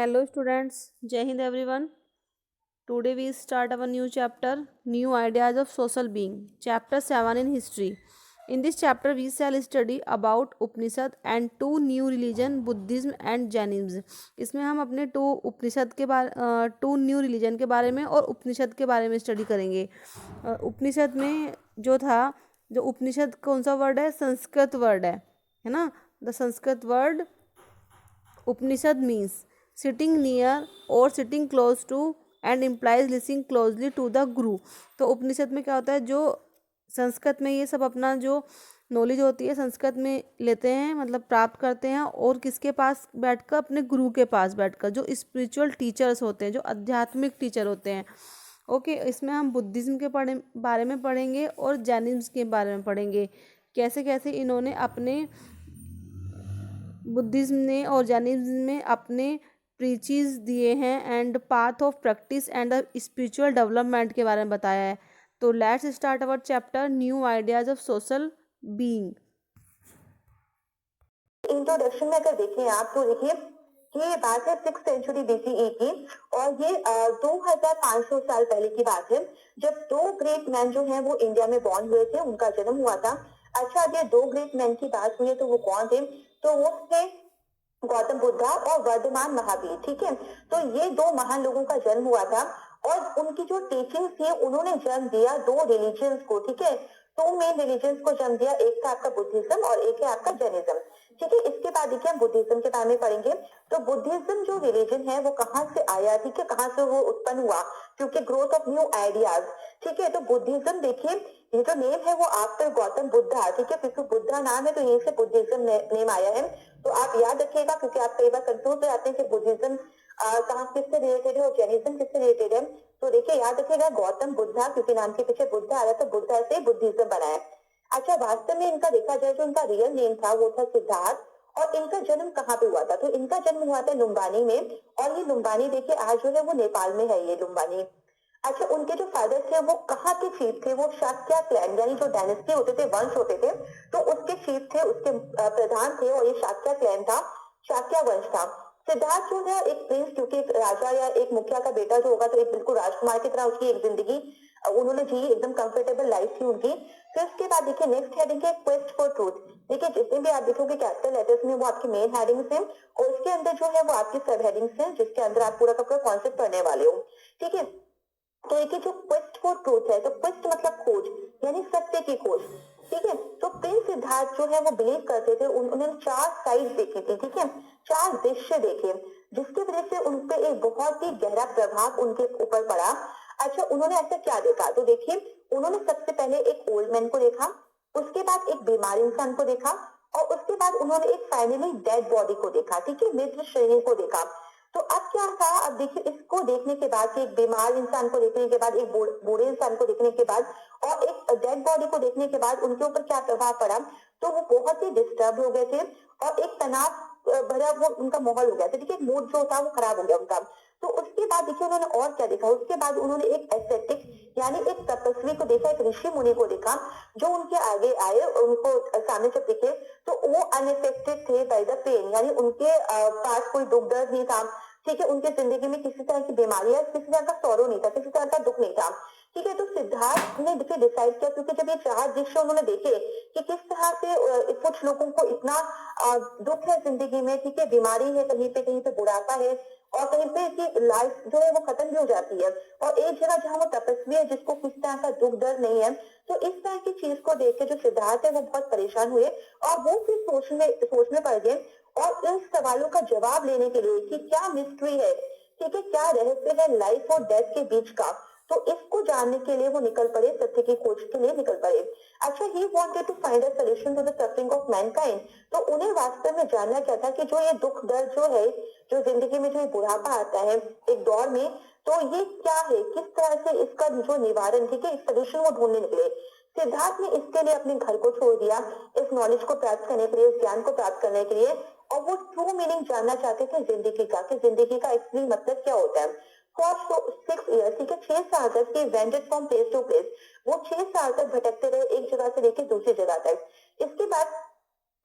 Hello students, Jai Hind everyone. Today we start our new chapter, New Ideas of Social Being, Chapter 7 in History. In this chapter we shall study about Upanishad and two new religion, Buddhism and Jainism. इसमें हम अपने to new religion के बारे में और उपनिषद के बारे में स्टडी करेंगे। उपनिषद में जो उपनिषद कौन सा वर्ड है? संस्कृत वर्ड है ना। The Sanskrit word Upanishad means sitting near or sitting close to and implies listening closely to the guru. तो उपनिषद में क्या होता है, जो संस्कृत में ये सब अपना जो नॉलेज होती है संस्कृत में लेते हैं, मतलब प्राप्त करते हैं, और किसके पास बैठकर? अपने गुरु के पास बैठकर, जो स्पिरिचुअल टीचर्स होते हैं, जो आध्यात्मिक टीचर होते हैं। ओके, इसमें हम बुद्धिज्म के बारे में पढ़ेंगे और जैनिज्म के बारे में पढ़ेंगे, कैसे कैसे इन्होंने अपने बुद्धिज्म ने और जैनिज्म में अपने प्रीचीज दिए हैं and path of practice and spiritual development के बारे में बताया है। तो let's start our chapter new ideas of social being. Introduction में अगर देखें आप तो देखिए कि ये बात है 6th सेंचुरी बीसीई की, और ये 2500 साल पहले की बात है, जब दो ग्रेट मैन जो हैं वो इंडिया में बॉर्न हुए थे, उनका जन्म हुआ था। अच्छा, अब ये दो ग्रेट मैन की बात हुई है तो वो कौन थे? तो वो थे गौतम बुद्धा और वर्धमान महावीर। ठीक है, तो ये दो महान लोगों का जन्म हुआ था और उनकी जो टीचिंग थी, उन्होंने जन्म दिया दो रिलीजन्स को। ठीक है, दो मेन रिलीजन्स को जन्म दिया, एक था आपका बुद्धिज्म और एक है आपका जैनिज्म। ठीक है, इसके बाद देखिए हम बुद्धिज्म के बारे में पढ़ेंगे। तो बुद्धिज्म जो रिलीजन है वो कहाँ से आया? ठीक है, कहाँ से वो उत्पन्न हुआ? क्योंकि ग्रोथ ऑफ न्यू आइडियाज। ठीक है, तो बुद्धिज्म देखिए, ये जो नेम है वो आफ्टर गौतम बुद्धा। ठीक है, क्योंकि बुद्धा नाम है तो यहीं से बुद्धिज्म नेम आया है। तो आप याद रखिएगा, क्योंकि आप कई बार कंफ्यूज हो जाते हैं कि बुद्धिज्म कहाँ किससे रिलेटेड है और जैनिज्म किससे रिलेटेड है। तो देखिए याद रखिएगा, गौतम बुद्धा, क्योंकि नाम के पीछे बुद्धा आ रहा था, बुद्धा से बुद्धिज्म बना है। अच्छा, वास्तव में इनका देखा जाए जो इनका रियल नेम था वो था सिद्धार्थ। और इनका जन्म कहाँ पे हुआ था? तो इनका जन्म हुआ था लुम्बानी में, और ये लुम्बानी देखिए आज जो है वो नेपाल में है ये लुम्बानी। अच्छा, उनके जो फादर थे वो कहाँ के चीफ थे? वो शाक्या क्लैन, यानी जो डायनेस्टी होते थे, वंश होते थे, तो उसके चीफ थे, उसके प्रधान थे, और ये शाक्या क्लैन था, शाक्या वंश था। सिद्धार्थ जो है एक प्रिंस, क्योंकि एक राजा या एक मुखिया का बेटा जो होगा तो एक बिल्कुल राजकुमार की तरह उसकी एक जिंदगी उन्होंने जी, एकदम कंफर्टेबल लाइफ थी उनकी। फिर उसके बाद देखिए नेक्स्ट हेडिंग है क्वेस्ट फॉर ट्रूथ। देखिए जितने भी आप देखोगे कैपिटल लेटर्स में वो आपकी मेन हेडिंग्स हैं, और उसके अंदर जो है वो आपकी सब हेडिंग्स हैं, जिसके अंदर आप पूरा का पूरा कॉन्सेप्ट पढ़ने वाले हो। ठीक है, तो एक जो क्वेस्ट फॉर ट्रूथ है, तो क्वेस्ट मतलब खोज, यानी सत्य की खोज। ठीक है, तो प्रिंस सिद्धार्थ जो है वो बिलीव करते थे, उन्होंने चार साइड देखी थी। ठीक है, चार दृश्य देखे, जिसकी वजह से उन पे एक बहुत ही गहरा प्रभाव उनके ऊपर पड़ा। अच्छा, उन्होंने ऐसा क्या देखा? तो देखिए, उन्होंने सबसे पहले एक ओल्ड मैन को देखा, उसके बाद एक बीमार इंसान को देखा, और उसके बाद उन्होंने एक फाइनली डेड बॉडी को देखा। ठीक है, मृत शरीर को देखा। तो अब क्या था? अब देखिए, इसको देखने के बाद, एक बीमार इंसान को देखने के बाद, एक बूढ़े इंसान को देखने के बाद, और एक डेड बॉडी को देखने के बाद उनके ऊपर क्या प्रभाव पड़ा? तो वो बहुत ही डिस्टर्ब हो गए थे, और एक तनाव भरा वो उनका माहौल हो गया था। ठीक है, मूड जो था वो खराब हो गया उनका। तो उसके बाद देखिए उन्होंने और क्या देखा? उसके बाद उन्होंने एक एस्थेटिक, यानी एक तपस्वी को देखा, एक ऋषि मुनि को देखा, जो उनके आगे आए, उनको सामने से दिखे, तो वो अनइफेक्टेड थे बाय द पेन, यानी उनके पास कोई दुख दर्द नहीं था। ठीक है, उनके जिंदगी में किसी तरह की बीमारी या किसी तरह का सौरो नहीं था, किसी तरह का दुख नहीं था। ठीक है, तो सिद्धार्थ ने देखिए डिसाइड किया, क्योंकि जब ये चार दृश्य उन्होंने देखे कि किस तरह से कुछ लोगों को इतना दुख है जिंदगी में, ठीक है, बीमारी है, कहीं पे बुढ़ापा है, और कहीं पे की लाइफ जो है वो खत्म भी हो जाती है, और एक जगह जहाँ वो तपस्वी है जिसको किसी तरह का दुख दर्द नहीं है। तो इस तरह की चीज को देख के जो सिद्धार्थ है वो बहुत परेशान हुए, और वो फिर सोचने पड़ गए, और इन सवालों का जवाब लेने के लिए कि क्या मिस्ट्री है, ठीक है, क्या रहस्य है लाइफ और डेथ के बीच का, तो इसको जानने के लिए वो निकल पड़े, सत्य की खोज के लिए निकल पड़े। अच्छा, he wanted to find a solution to the suffering of mankind. तो उन्हें वास्तव में जानना क्या था कि जो ये दुख दर्द जो है, जो जिंदगी में जो ये बुढ़ापा आता है एक दौर में, तो ये क्या है, किस तरह से इसका जो निवारण, ठीक है, इस सोल्यूशन वो ढूंढने निकले। सिद्धार्थ ने इसके लिए अपने घर को छोड़ दिया, इस नॉलेज को प्राप्त करने के लिए, इस ज्ञान को प्राप्त करने के लिए, और वो ट्रू मीनिंग जानना चाहते थे जिंदगी का, कि जिंदगी का एक्चुअली मतलब क्या होता है। फॉर 6 years, ठीक है, 6 साल तक he wended from place to place, वो 6 साल तक भटकते रहे, एक जगह से लेकर दूसरी जगह तक। इसके बाद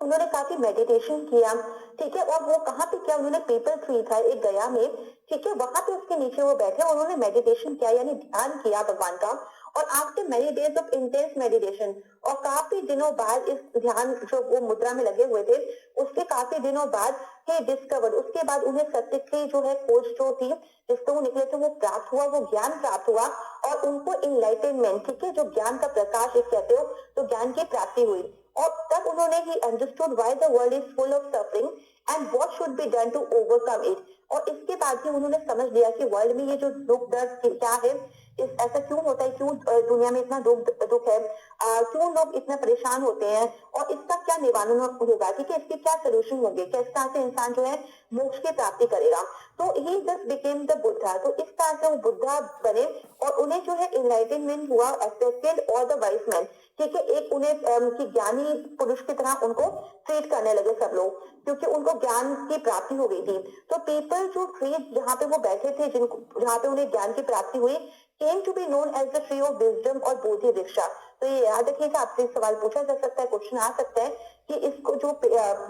उन्होंने काफी मेडिटेशन किया, ठीक है। और वो कहाँ पे किया, उन्होंने पीपल ट्री था एक गया में, ठीक है, वहां पे उसके नीचे वो बैठे और उन्होंने मेडिटेशन किया यानी ध्यान किया भगवान का। और after many days of intense meditation, और काफी दिनों बाद इस ध्यान जो वो मुद्रा में लगे हुए थे, उसके काफी दिनों बाद ही डिस्कवर्ड, उसके बाद उन्हें सत्य की जो है खोज जो थी जिसको वो निकले थे वो प्राप्त हुआ, वो ज्ञान प्राप्त हुआ। और उनको इनलाइटनमेंट, ठीक है, जो ज्ञान का प्रकाश एक कहते हो, तो ज्ञान की प्राप्ति हुई। और तब उन्होंने he understood why the world is full of suffering and what should be done to overcome it. और इसके बाद ही उन्होंने समझ लिया कि वर्ल्ड में ये जो दुख दर्द क्या है, इस ऐसा क्यों होता है, क्यों दुनिया में इतना दुख है, क्यों लोग इतना परेशान होते हैं, और इसका क्या निवारण होगा, ठीक है, इसके क्या सोल्यूशन होंगे, किस तरह से इंसान जो है मोक्ष की प्राप्ति करेगा। तो ही जस्ट बिकेम द बुद्धा, तो इस तरह से वो बुद्धा बने। और उन्हें जो है इनलाइटनमेंट हुआ, एक्सेप्टेड और द वाइस मैन, ठीक है, एक उन्हें कि ज्ञानी पुरुष की तरह उनको ट्रीट करने लगे सब लोग, क्योंकि उनको ज्ञान की प्राप्ति हो गई थी। तो पीपल जो ट्री जहाँ पे वो बैठे थे, जिनको जहाँ पे उन्हें ज्ञान की प्राप्ति हुई, came to be known as the tree of wisdom और बोधि वृक्षा। तो ये याद रखिएगा, आपसे सवाल पूछा जा सकता है, क्वेश्चन आ सकता है कि इसको जो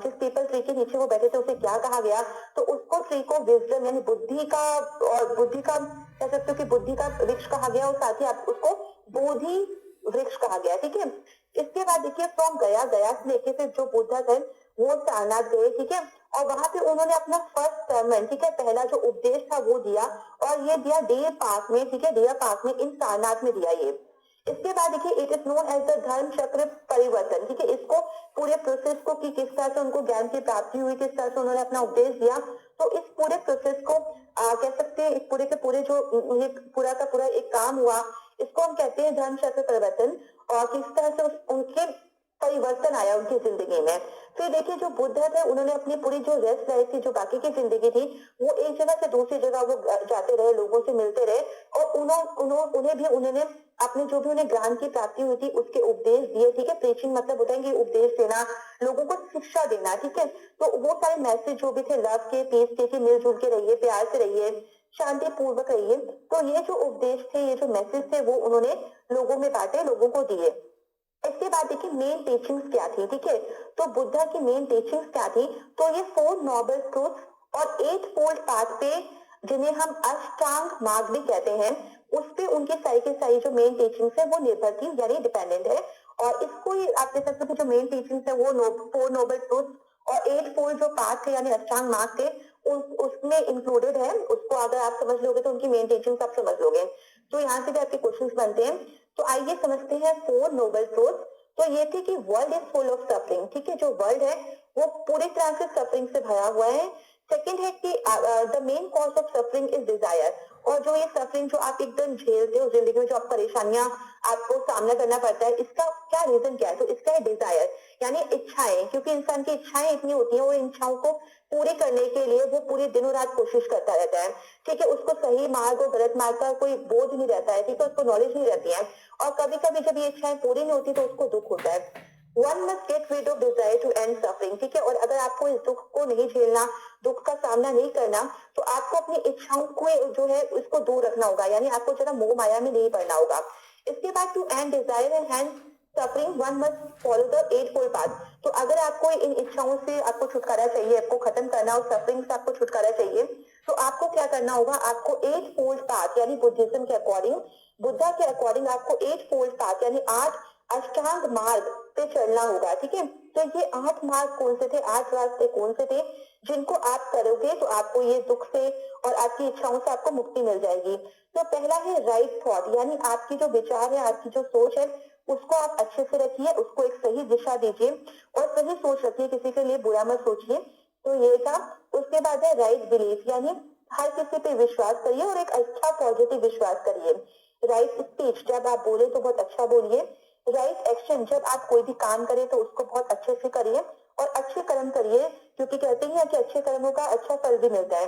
जिस पीपल ट्री के नीचे वो बैठे थे उसे क्या कहा गया, तो उसको ट्री को विजडम यानी बुद्धि का, और बुद्धि का कह सकते हो कि बुद्धि का वृक्ष कहा गया, और साथ ही आप उसको बोधि वृक्ष कहा गया, ठीक है। इसके बाद देखिए फ्रॉम गया, गया से लेके फिर जो बुद्धा थे वो सारनाथ गए, ठीक है। और वहां पे उन्होंने अपना फर्स्ट सर्मन, ठीक है, पहला जो उपदेश था वो दिया, और ये दिया डियर पार्क में, ठीक है, डियर पार्क में इन सारनाथ में दिया ये। इसके बाद देखिए it is known as the Dharma Chakra परिवर्तन, ठीक है, इसको पूरे प्रोसेस को कि किस तरह से उनको ज्ञान की प्राप्ति हुई, किस तरह से उन्होंने अपना उपदेश दिया, तो इस पूरे प्रोसेस को कह सकते हैं, इस पूरे के पूरे जो ये पूरा का पूरा एक काम हुआ, इसको हम कहते हैं धर्म चक्र परिवर्तन। और किस तरह से उनके परिवर्तन आया उनकी जिंदगी में। फिर देखिए जो बुद्ध थे उन्होंने अपनी पूरी जो रेस्ट लाइफ थी, जो बाकी की जिंदगी थी, वो एक जगह से दूसरी जगह वो जाते रहे, लोगों से मिलते रहे, और उन्होंने अपने जो भी उन्हें ज्ञान की प्राप्ति हुई थी उसके उपदेश दिए, ठीक है। प्रीचिंग मतलब होता है कि उपदेश देना, लोगों को शिक्षा देना, ठीक है। तो वो सारे मैसेज जो भी थे लव के, पीस के, कि मिलजुल के रहिए, प्यार से रहिए, शांति पूर्वक रहिए, तो ये जो उपदेश थे, ये जो मैसेज थे, वो उन्होंने लोगों में बांटे, लोगों को दिए। इसके बाद देखिए मेन टीचिंग्स क्या थी, ठीक है। तो बुद्धा की मेन टीचिंग्स क्या थी, तो ये 4 नोबल ट्रूथ और 8 फोल्ड पाथ पे, जिन्हें हम अष्टांग मार्ग भी कहते हैं, उस पे उनकी सारी की सारी जो मेन टीचिंग्स है वो निर्भर थी, यानी डिपेंडेंट है। और इसको ही आप कह सकते हो कि जो मेन टीचिंग्स है वो 4 नोबल ट्रूथ और 8 फोल्ड जो पाथ थे यानी अष्टांग मार्ग थे, उसमें इंक्लूडेड है। उसको अगर आप समझ लोगे तो उनकी मेन टीचिंग्स आप समझ लोगे। तो यहाँ से भी आपके क्वेश्चंस बनते हैं। तो आइए समझते हैं 4 नोबल ट्रूथ। तो ये थी कि world is full of suffering, ठीक है, जो वर्ल्ड है वो पूरी तरह से सफरिंग से भरा हुआ है। सेकंड है कि the main cause of suffering is desire, और जो ये सफरिंग जो आप एकदम झेलते हो जिंदगी में, जो आप परेशानियां आपको सामना करना पड़ता है, इसका क्या रीजन क्या है, तो इसका है डिजायर यानी इच्छाएं, क्योंकि इंसान की इच्छाएं इतनी होती है, वो इच्छाओं को पूरी करने के लिए वो पूरी दिनों रात कोशिश करता रहता है, ठीक है। उसको सही मार्ग और गलत मार्ग का कोई बोझ नहीं रहता है, ठीक है, उसको नॉलेज नहीं रहती है। और कभी कभी जब ये इच्छाएं पूरी नहीं होती तो उसको दुख होता है। One must get rid of desire to end suffering, ठीक है। और अगर आपको इस दुख को नहीं झेलना, दुख का सामना नहीं करना, तो आपको अपनी इच्छाओं को जो है उसको दूर रखना होगा, यानी आपको जरा मोह माया में नहीं पड़ना होगा। इसके बाद to end desire and hand suffering one must follow the 8 fold path. तो अगर आपको इन इच्छाओं से आपको छुटकारा चाहिए, आपको खत्म करना, और सफरिंग से आपको छुटकारा चाहिए, तो आपको क्या करना होगा, आपको 8 फोल्ड पाथ यानी बुद्धिज्म के अकॉर्डिंग, बुद्धा के अकॉर्डिंग आपको 8 फोल्ड पाथ यानी 8 अष्टांग मार्ग पे चलना होगा, ठीक है। तो ये 8 मार्ग कौन से थे, 8 रास्ते कौन से थे जिनको आप करोगे तो आपको ये दुख से और आपकी इच्छाओं से आपको मुक्ति मिल जाएगी। तो पहला है राइट थॉट, यानी आपकी जो विचार है, आपकी जो सोच है, उसको आप अच्छे से रखिए, उसको एक सही दिशा दीजिए और सही सोच रखिए, किसी के लिए बुरा मत सोचिए। तो ये था। उसके बाद है राइट बिलीफ, यानी हर किसी पे विश्वास करिए और एक अच्छा पॉजिटिव विश्वास करिए। राइट स्पीच, जब आप बोले तो बहुत अच्छा बोलिए। राइट एक्शन, जब आप कोई भी काम करें तो उसको बहुत अच्छे से करिए और अच्छे कर्म करिए, क्योंकि कहते हैं कि अच्छे कर्मों का अच्छा फल भी मिलता है।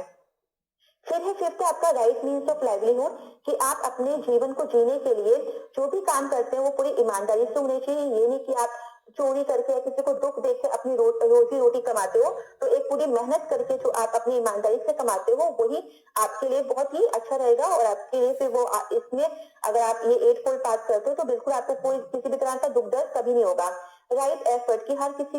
फिर है फिफ्थ आपका राइट मीन्स ऑफ लाइवलीहुड, कि आप अपने जीवन को जीने के लिए जो भी काम करते हैं वो पूरी ईमानदारी से होने चाहिए। ये नहीं कि आप चोरी करके या किसी को दुख देके अपनी रोजी रोटी कमाते हो, तो एक पूरी मेहनत करके जो आप अपनी ईमानदारी से कमाते हो वही आपके लिए बहुत ही अच्छा रहेगा, और आपके लिए फिर वो इसमें अगर आप ये 8 फोल्ड पास करते हो तो बिल्कुल आपको कोई किसी भी तरह का दुख दर्द कभी नहीं होगा। राइट एफर्ट, कि हर किसी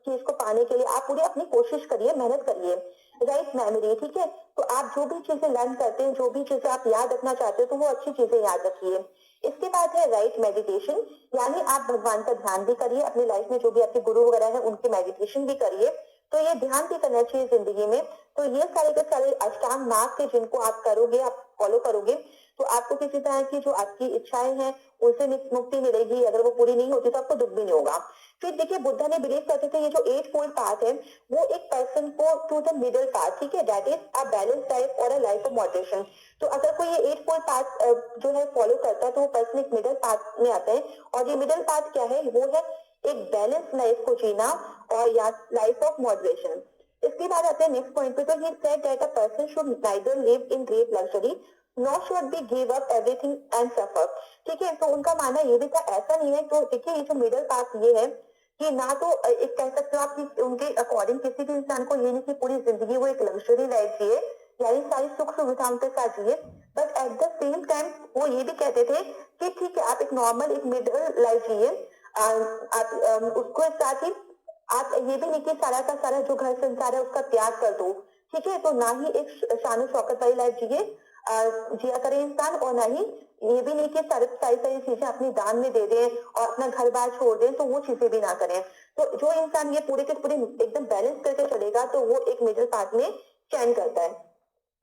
चीज को पाने के लिए आप पूरी अपनी कोशिश करिए, मेहनत करिए। राइट मेमोरी, ठीक है, तो आप जो भी चीजें लर्न करते हैं, जो भी चीजें आप याद रखना चाहते हो, तो वो अच्छी चीजें याद रखिए। इसके बाद है राइट मेडिटेशन, यानी आप भगवान का ध्यान भी करिए, अपनी लाइफ में जो भी आपके गुरु वगैरह है उनके मेडिटेशन भी करिए। तो ये ध्यान भी करना चाहिए जिंदगी में। तो ये सारे के सारे अष्टांग मार्ग के जिनको आप करोगे, आप फॉलो करोगे, तो आपको किसी तरह की जो आपकी इच्छाएं हैं उनसे मुक्ति मिलेगी। अगर वो पूरी नहीं होती तो आपको दुख भी नहीं होगा। फिर देखिए, बुद्धा ने बिलीव करते थे ये जो 8 फोल्ड पाथ है वो एक पर्सन को टू द मिडिल पाथ, ठीक है, that is a balance life और अ लाइफ ऑफ मॉडरेशन। तो अगर कोई ये 8 फोल्ड पाथ जो है फॉलो करता है तो वो पर्सन एक मिडिल पाथ में आता है। और ये मिडिल पाथ क्या है, वो है एक बैलेंस लाइफ को जीना और या लाइफ ऑफ मॉडरेशन। इसके बाद आते हैं नेक्स्ट पॉइंट पे। तो he said that a person should neither live in great luxury not should be give up everything and सफर। ठीक है, तो उनका मानना ये भी था, ऐसा नहीं है। तो देखिए, ये जो मिडिल पाथ ये है कि ना तो एक कह सकते हो आप कि उनके अकॉर्डिंग किसी भी इंसान को ये नहीं कि पूरी जिंदगी वो एक लग्जरी लाइफ जिए, यानी सारी सुख सुविधाओं के साथ जिए, but at the same time वो ये भी कहते थे कि ठीक है, आप एक नॉर्मल एक मिडिल लाइफ जिए। आप उसको साथ ही आप ये भी नहीं कि सारा का सारा जो घर संसार है उसका त्याग कर दो। ठीक है, तो ना ही एक शान शौकत वाली लाइफ जिया करे इंसान, और ना ही ये भी नहीं कि सारी सारी चीजें अपनी दान में दे दें और अपना घर बार छोड़ दें, तो वो चीजें भी ना करें। तो जो इंसान ये पूरे के पूरे एकदम बैलेंस करके चलेगा तो वो एक मिडिल पाथ में चयन करता है।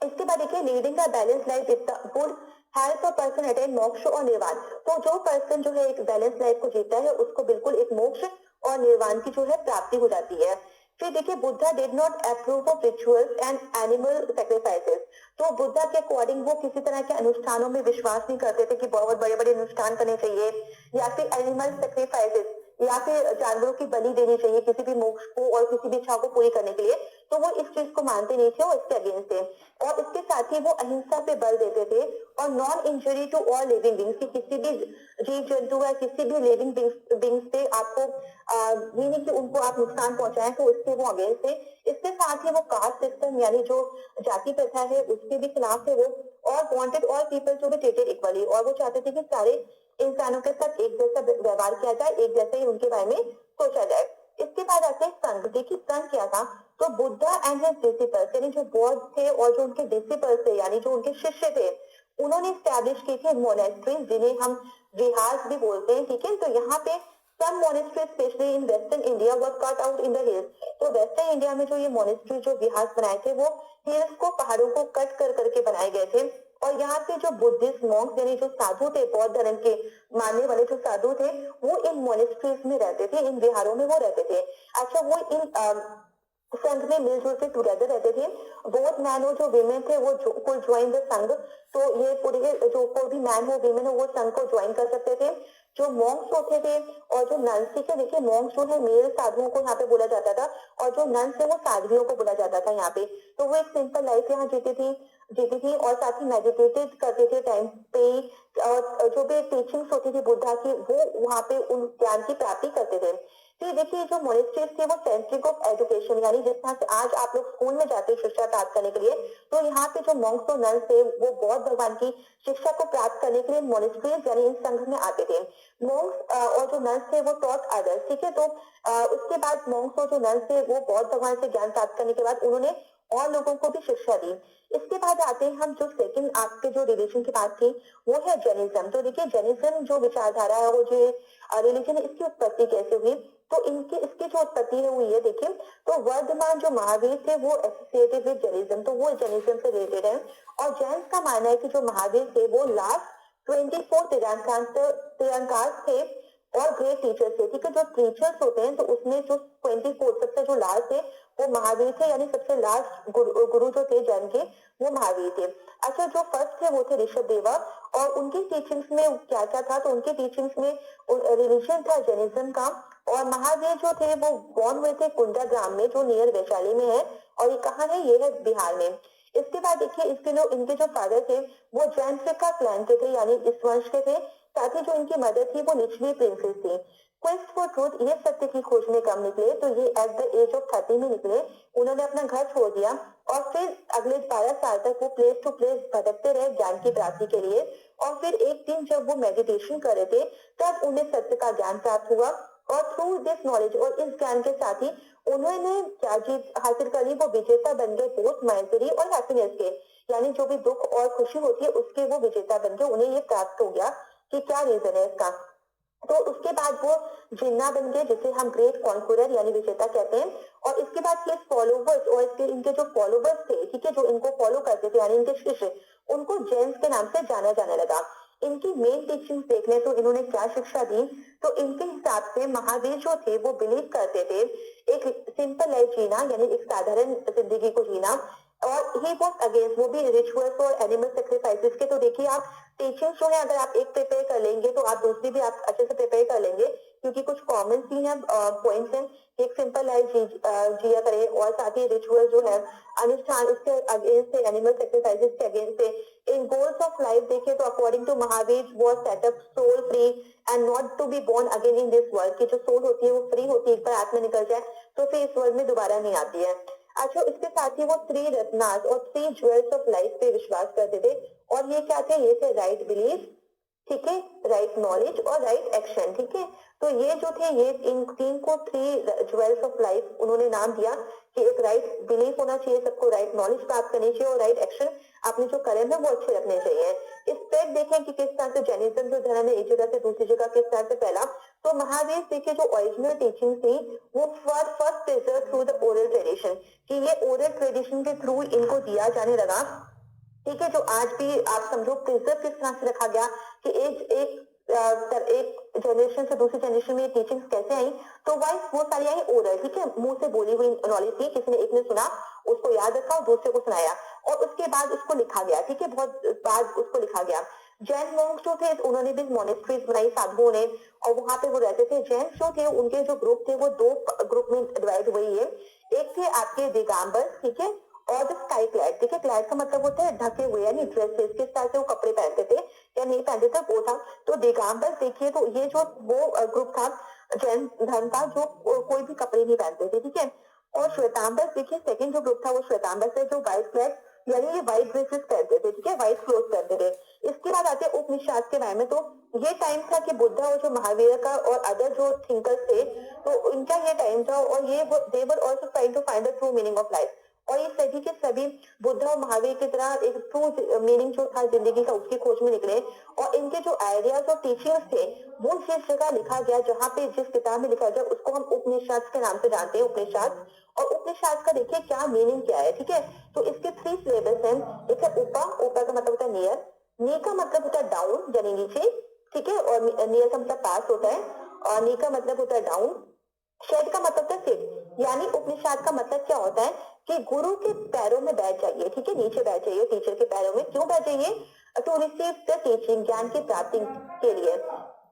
इसके बाद देखिए, leading a balance life would help a person attain मोक्ष और निर्वाण। तो जो पर्सन जो है एक बैलेंस लाइफ को जीता है उसको बिल्कुल एक मोक्ष और निर्वाण की जो है प्राप्ति हो जाती है। फिर देखिए, Buddha did not approve of rituals and animal sacrifices. तो बुद्धा के अकॉर्डिंग वो किसी तरह के अनुष्ठानों में विश्वास नहीं करते थे कि बहुत बड़े बड़े अनुष्ठान करने चाहिए, या फिर एनिमल सेक्रीफाइसेस, या फिर जानवरों की बलि देनी चाहिए किसी भी मोक्ष को और किसी भी इच्छा को पूरी करने के लिए। तो वो इस चीज को मानते नहीं थे और इसके अगेंस्ट थे। और इसके साथ ही वो अहिंसा पे बल देते थे और non injury to all living beings, की किसी भी जीव जंतु या किसी भी लिविंग बींग्स पे आपको ये नहीं कि उनको आप नुकसान पहुंचाएं, तो इसके वो अगेंस्ट थे। इसके साथ ही वो कास्ट सिस्टम यानी जो जाति प्रथा है उसके भी खिलाफ थे वो, और wanted all people to be treated equally. और वो चाहते थे कि सारे इंसानों के साथ एक जैसा व्यवहार किया जाए, एक जैसे ही उनके बारे में सोचा जाए। इसके बाद आते हैं संघ। देखिए, संघ क्या था। तो बुद्धा एंड हिज डिसिपल्स, यानी जो बौद्ध थे और जो उनके डिसिपल्स थे यानी जो उनके शिष्य थे, उन्होंने स्टैब्लिश की थी मोनेस्ट्रीज, जिन्हें हम विहार भी बोलते हैं। ठीक है, तो यहाँ पे some monasteries specially in western India was cut out in the hills। तो वेस्टर्न इंडिया में जो ये मोनेस्ट्री जो विहार बनाए थे वो हिल्स को, पहाड़ों को कट कर करके बनाए गए थे। और यहाँ पे जो बुद्धिस्ट मॉन्क्स यानी जो साधु थे, बौद्ध धर्म के मानने वाले जो साधु थे, वो इन मोनेस्ट्रीज में रहते थे, इन विहारों में वो रहते थे। अच्छा, वो इन संघ में मिलजुल के टुगेदर रहते थे। बोथ मैन हो जो विमेन थे वो कोई ज्वाइन द संघ। तो ये पूरे जो कोई भी मैन हो विमेन हो वो संघ को ज्वाइन कर सकते थे। जो मॉन्क्स होते थे और जो नन्स थे, देखिए मॉन्क्स जो है मेल साधुओं को यहाँ पे बोला जाता था, और जो नन्स है वो साध्वियों को बोला जाता था यहाँ पे। तो वो एक सिंपल लाइफ यहाँ जीती थी और साथ ही मेडिटेटेड करते थे टाइम पे। और जो भी टीचिंग्स होती थी बुद्धा की वो वहाँ पे उन ज्ञान की प्राप्ति करते थे। तो देखिए, जो मोनेस्ट्रीज थे वो सेंट्रिक ऑफ एजुकेशन, यानी जिस तरह से आज आप लोग स्कूल में जाते हैं शिक्षा प्राप्त करने के लिए, तो यहाँ पे जो मॉन्क्स और नन्स थे वो बौद्ध भगवान की शिक्षा को प्राप्त करने के लिए मोनेस्ट्रीज यानी इन संघ में आते थे। मॉन्क्स और जो नन्स थे वो टॉट अदर्स। ठीक है, तो उसके बाद मॉन्क्स और जो नन्स थे वो बौद्ध भगवान से ज्ञान प्राप्त करने के बाद उन्होंने और लोगों को भी शिक्षा दी। इसके बाद आते हैं हम जो सेकंड आपके जो रिलीजन की बात थी वो है जैनिज्म। तो देखिए, जैनिज्म जो विचारधारा है वो जो रिलीजन है, इसकी उत्पत्ति कैसे हुई। तो इसकी जो उत्पत्ति है वो ये देखिए, तो वर्धमान जो महावीर थे वो एसोसिएटेड विद जैनिज्म, तो वो जैनिज्म से रिलेटेड है। और जैन का मानना है कि जो महावीर थे वो लास्ट 24 तीर्थंकर थे और ग्रेट टीचर थे। ठीक है, जो टीचर्स होते हैं तो उसमें जो 24 सबसे जो लास्ट थे वो महावीर थे, यानी सबसे लास्ट गुरु जो थे जैन के वो महावीर थे। अच्छा, जो फर्स्ट थे वो थे ऋषभ देवा, और उनकी टीचिंग्स में क्या क्या था, तो उनकी टीचिंग्स में रिलीजन था जैनिज्म का। और महावीर जो थे वो बॉर्न हुए थे कुंडा ग्राम में जो नियर वैशाली में है, और ये कहाँ है, ये है बिहार में। इसके बाद देखिए, इनके जो फादर थे वो जैन का क्लैन के थे, यानी इस वंश के थे। साथ ही जो इनकी मदर थी वो निचली प्रिंसेस थी। क्वेस्ट फॉर ट्रूथ, ये सत्य की खोज में कब निकले, तो ये एट द एज ऑफ 30 में निकले। उन्होंने अपना घर छोड़ दिया और फिर अगले 12 साल तक वो प्लेस टू प्लेस भटकते रहे ज्ञान की प्राप्ति के लिए। और फिर एक दिन जब वो मेडिटेशन कर रहे थे तब उन्हें सत्य का ज्ञान प्राप्त हुआ और थ्रू दिस नॉलेज और इस ज्ञान के साथ ही उन्होंने क्या जीत हासिल कर ली, वो विजेता बन गए बोथ माइजरी और हैप्पीनेस के, यानी जो भी दुख और खुशी होती है उसके वो विजेता बन गए, उन्हें ये प्राप्त हो गया कि क्या रीजन है इसका। तो उसके बाद वो जिन्ना बन गए जिसे हम ग्रेट कॉन्कुरर यानी विजेता कहते हैं। और इसके बाद के फॉलोवर्स और इसके इनके जो फॉलोवर्स थे, ठीक है, जो इनको फॉलो करते थे यानी इनके शिष्य, उनको जेम्स के नाम से जाना जाने लगा। इनकी मेन टीचिंग देखने तो इन्होंने क्या शिक्षा दी, तो इनके हिसाब से महावीर जो थे वो बिलीव करते थे एक सिंपल लाइफ जीना यानी एक साधारण जिंदगी को जीना, और ही वॉज अगेंस्ट वो भी रिचुअल्स और एनिमल सेक्रीफाइसेस के। तो देखिए आप टीचिंग्स जो है अगर आप एक प्रिपेयर कर लेंगे तो आप दूसरी भी आप अच्छे से प्रिपेयर कर लेंगे, क्योंकि कुछ कॉमन सी हैं पॉइंट्स हैं। एक सिंपल लाइफ जिया करे और साथ ही रिचुअल जो है अनुष्ठान उसके अगेंस्ट है, एनिमल सेक्रीफाइसेस के अगेंस्ट है। इन गोल्स ऑफ लाइफ देखें तो according to Mahavir was set up soul free and not to be born again in this world, की जो सोल होती है वो फ्री होती है, एक बार आत्मा निकल जाए तो फिर इस वर्ल्ड में दोबारा नहीं आती है। अच्छा, इसके साथ ही वो 3 रत्नास और 3 ज्वेल्स ऑफ लाइफ पे विश्वास करते थे, और ये क्या थे, ये थे राइट बिलीफ, ठीक है, राइट नॉलेज और राइट एक्शन, ठीक है। तो ये जो थे ये इन 3 को 3 ज्वेल्स ऑफ लाइफ उन्होंने नाम दिया कि एक राइट बिलीफ होना चाहिए, सबको राइट नॉलेज प्राप्त करनी चाहिए और राइट एक्शन आपने जो कर्म है वो अच्छे रखने चाहिए। इस पर देखें कि किस तरह से जैनिज्म जो धर्म है एक जगह से दूसरी जगह किस तरह से फैला। तो महावीर देखिए जो ओरिजिनल टीचिंग थी वो first preserve through the oral tradition, कि ये ओरल ट्रेडिशन के थ्रू इनको दिया जाने लगा, ठीक है। जो आज भी आप समझो प्रिजर्व किस तरह से रखा गया कि एक जनरेशन से दूसरी जनरेशन में टीचिंग्स कैसे आई, तो वाइस वो सारी आई ओरल, ठीक है, मुंह से बोली हुई नॉलेज थी, किसी ने एक ने सुना उसको याद रखा और दूसरे को सुनाया और उसके बाद उसको लिखा गया, ठीक है, बहुत बाद उसको लिखा गया। जैन मॉन्क्स जो थे उन्होंने भी मोनेस्ट्रीज बनाई साधुओं ने, और वहां पे वो रहते थे। जैन जो थे उनके जो ग्रुप थे वो 2 ग्रुप में डिवाइड हुई है। एक थे आपके दिगंबर, ठीक है, और द स्काई क्लैड, ठीक है, क्लैड का मतलब होता है ढके हुए यानी ड्रेसेस, किस तरह से वो कपड़े पहनते थे या नहीं पहनते थे वो था। तो दिगंबर देखिए तो ये जो वो ग्रुप था जैन धर्म का जो कोई भी कपड़े नहीं पहनते थे, ठीक है। और श्वेतांबर देखिए सेकंड जो ग्रुप था वो श्वेतांबर से जो व्हाइट फ्लैग यानी ये व्हाइट ड्रेसेस पहनते थे, ठीक है, व्हाइट क्लोथ पहनते थे। इसके बाद आते उपनिषद के बारे में, तो ये टाइम था कि बुद्धा और जो महावीर का और अदर जो थिंकर्स थे तो इनका ये टाइम था, और ये they were also trying to find the true meaning of life. और ये सभी के सभी बुद्धा और महावीर की तरह एक ट्रू मीनिंग जो था जिंदगी का उसकी खोज में निकले। और इनके जो आइडियाज और टीचिंग्स थे वो जिस जगह लिखा गया, जहाँ पे जिस किताब में लिखा गया उसको हम उपनिषद के नाम से जानते हैं, उपनिषद। और उपनिषद का देखिए क्या मीनिंग क्या है, ठीक है। तो इसके 3 सिलेबस हैं। एक है उपा, उपा का मतलब होता है नियर, नी का मतलब होता है डाउन यानी नीचे, ठीक है, और नियर का मतलब पास होता है, और नी का मतलब होता है डाउन, शेड का मतलब है सिट। यानी उपनिषद का मतलब क्या होता है कि गुरु के पैरों में बैठ जाइए, ठीक है, नीचे बैठ जाइए टीचर के पैरों में। क्यों बैठ जाइए, टू रिसीव द टीचिंग, ज्ञान की प्राप्ति के लिए।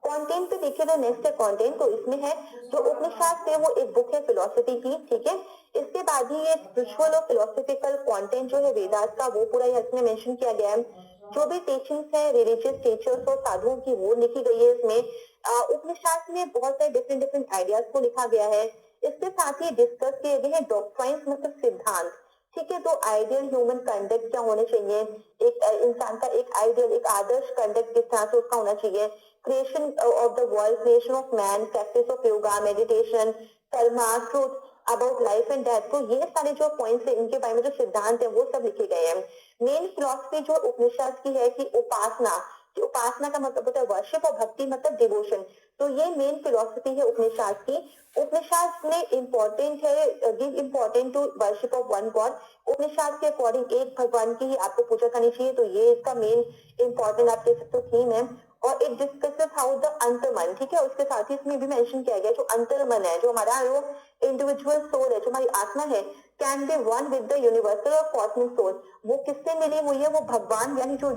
कंटेंट पे देखिए तो नेक्स्ट है कंटेंट, तो इसमें है जो उपनिषद थे वो एक बुक है फिलोसफी की, ठीक है। इसके बाद ही ये स्पिरिचुअल और फिलोसफिकल कंटेंट जो है वेदास का वो पूरा इसमें मेंशन किया गया है। जो भी टीचिंग्स है रिलीजियस टीचर्स और साधुओं की वो लिखी गई है इसमें। उपनिषद में बहुत सारे डिफरेंट डिफरेंट आइडियाज को लिखा गया है। इसके साथ ही डिस्कस किए गए हैं डॉक्ट्राइन्स मतलब सिद्धांत, ठीक है। तो आइडियल ह्यूमन कंडक्ट क्या होने चाहिए, एक इंसान का एक आइडियल एक आदर्श कंडक्ट किस तरह से उसका होना चाहिए, creation of the world, creation of man, practice of yoga, meditation, Karma, truth about life and death. तो ये सारे जो पॉइंट्स है इनके बारे में जो सिद्धांत है वो सब लिखे गए हैं। मेन फिलोसफी जो उपनिषद की है कि उपासना, कि उपासना का मतलब होता है वर्शिप और भक्ति मतलब डिवोशन। तो ये मेन फिलोसफी है उपनिषद की। उपनिषद में इंपॉर्टेंट है give important to worship of one God. Upanishad के अकॉर्डिंग एक भगवान की ही आपको पूजा करनी चाहिए, तो ये इसका मेन इंपॉर्टेंट आप कह सकते हो थीम है। और इट डिस्कसेस हाउ द अंतर्मन, ठीक है, उसके साथ ही इसमें भी मेंशन किया गया जो अंतर्मन है, जो हमारा जो इंडिविजुअल सोल है, जो हमारी आत्मा है, can be one with the universal और कॉस्मिक सोल। वो किससे मिली हुई है, वो भगवान यानी जो